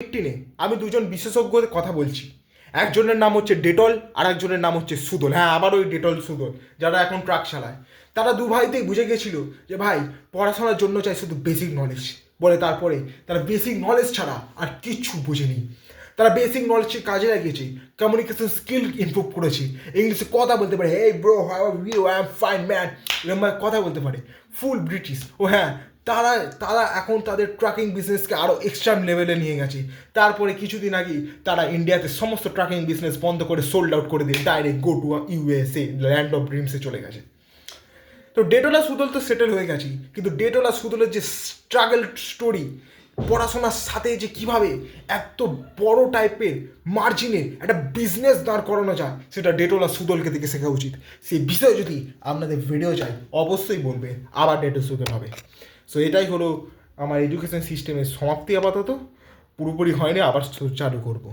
নে আমি দুজন বিশেষজ্ঞের কথা বলছি, একজনের নাম হচ্ছে ডেটল আর একজনের নাম হচ্ছে সুদল। হ্যাঁ, আবার ওই ডেটল সুদল যারা এখন ট্রাক চালায়। তারা দু ভাইতেই বুঝে গেছিল যে ভাই পড়াশোনার জন্য চাই শুধু বেসিক নলেজ। বলে তারপরে তারা বেসিক নলেজ ছাড়া আর কিচ্ছু বুঝেনি। তারা বেসিক নলেজ কাজে লাগিয়েছে, কমিউনিকেশন স্কিল ইমপ্রুভ করেছে, ইংলিশে কথা বলতে পারে, hey bro how are you, I am fine man, এরকম কথা বলতে পারে, ফুল ব্রিটিশ। ও হ্যাঁ, তারা তারা এখন তাদের ট্রাকিং বিজনেসকে আরও এক্সট্রিম লেভেলে নিয়ে গেছে। তারপরে কিছুদিন আগে তারা ইন্ডিয়াতে সমস্ত ট্রাকিং বিজনেস বন্ধ করে সোল্ড আউট করে দিয়ে direct go to USA, land of ড্রিমসে চলে গেছে। তো ডেটোলা সুদল তো সেটেল হয়ে গেছি, কিন্তু ডেটোলা সুদলের যে স্ট্রাগল স্টোরি, পড়াশোনার সাথে যে কিভাবে এত বড় টাইপের মার্জিনে একটা বিজনেস দাঁড় করানো যায়, সেটা ডেটোলা সুদলকে দেখে শেখা উচিত। সেই বিষয়ে যদি আপনাদের ভিডিও চাই অবশ্যই বলবে, আবার ডেটো সুদল হবে। সো এটাই হলো আমার এডুকেশন সিস্টেমের সমাপ্তি। আপাতত পুরোপুরি হয়নি, আবার চালু করব।